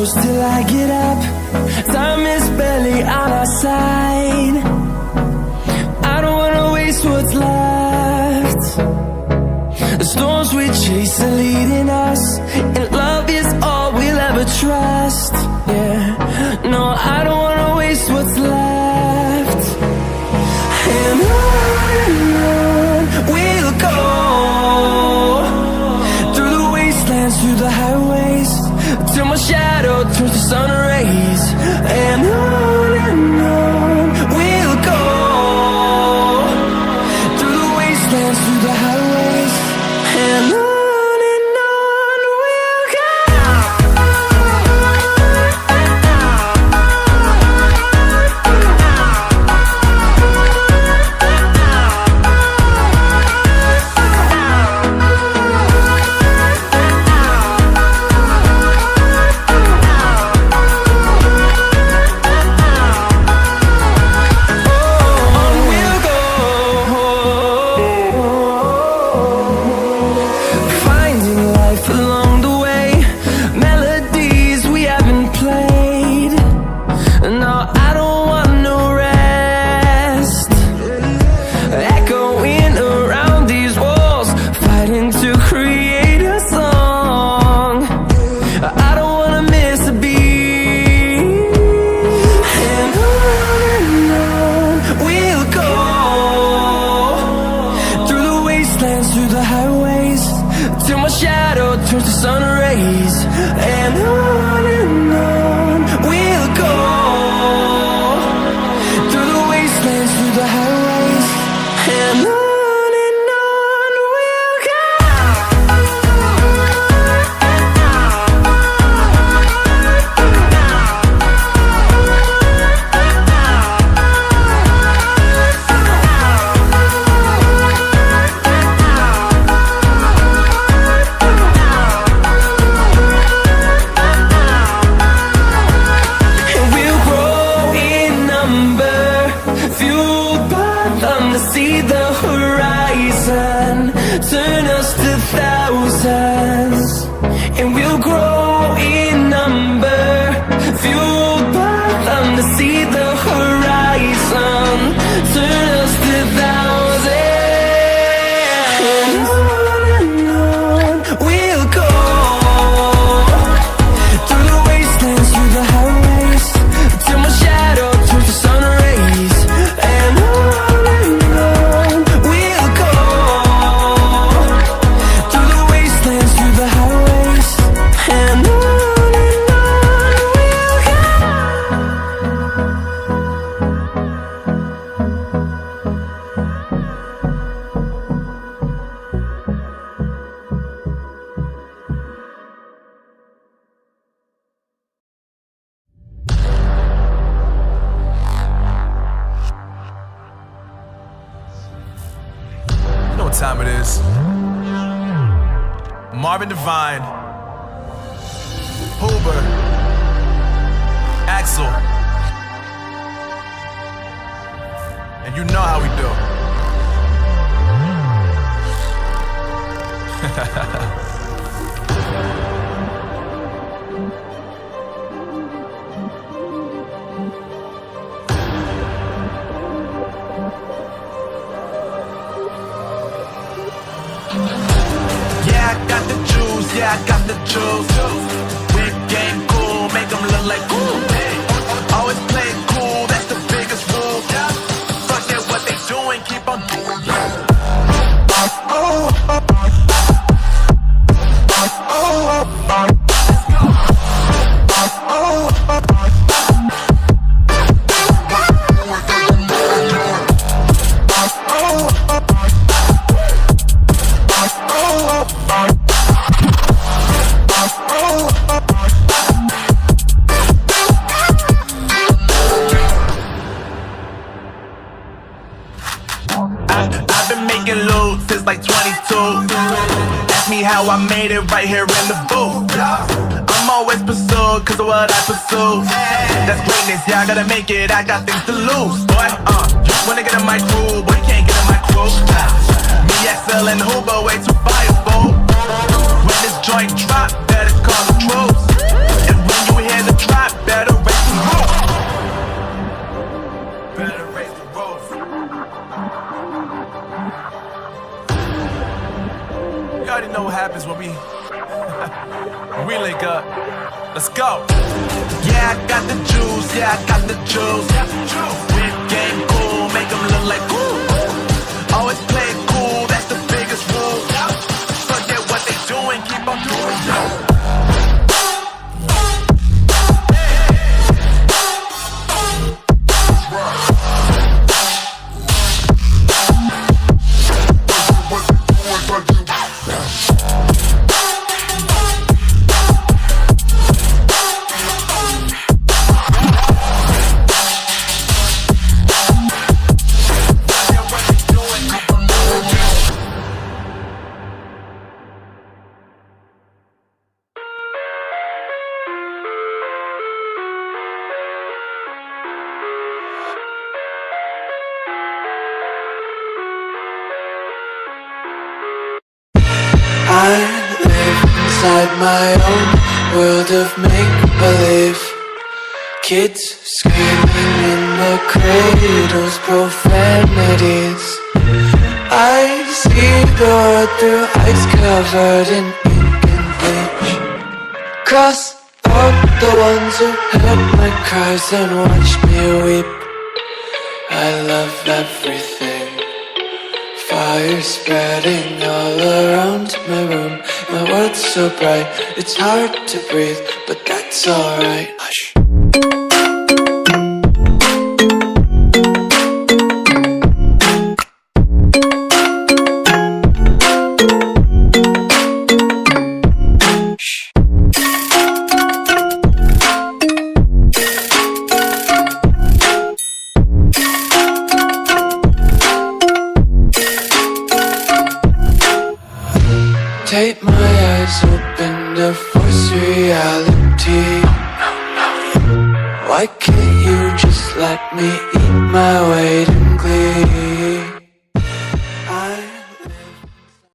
close till I get up. Time is barely on our side. I don't wanna waste what's left. The storms we chase are leading us, and love is all we'll ever trust. Yeah, no, I don't wanna waste what's left. And on we'll go, through the wastelands, through the highways, till my shadow turns to sun rays. And on we'll go, through the wastelands, through the highways, and on we'll go. Through the highways, till my shadow turns to sun rays. And on we'll go, through the wastelands, through the highways, and on we'll go. See the horizon, turn us to thousands, and we'll grow in number, fueled by them to see the horizon, turn us to thousands. And on we'll go, through the wastelands, through the highways, till my shadow turns to sun rays. And time it is. Marvin Devine, Huber, Axel, and you know how we do. Yeah, I got the juice. Big game cool, make them look like cool. Always play it cool, that's the biggest rule. Forget what they doing, keep on doing. I've been making loot since like 22. Ask me how I made it right here in the booth. I'm always pursued cause of what I pursue. That's greatness, yeah, I gotta make it, I got things to lose. Boy, you wanna get in my crew, boy, you can't get in my crew. Me, XL, and Huber, way too fireable. When this joint drop, better call the troops. And when you hear in the trap, better raise the roof. Better raise the roof. You already know what happens when we when we link up. Let's go. Yeah, I got the juice, yeah, I got the juice. Whip game cool, make them look like cool. Always play it cool, that's the biggest rule. Forget what they doing, keep on doing it. I live inside my own world of make-believe. Kids screaming in the cradles, profanities. I see the world through ice covered in ink and bleach. Cross out the ones who heard my cries and watched me weep. I love everything. Fire spreading all around my room. My world's so bright, it's hard to breathe, but that's alright. Hush. Tape my eyes open to force reality. Why can't you just let me eat my weight in glee?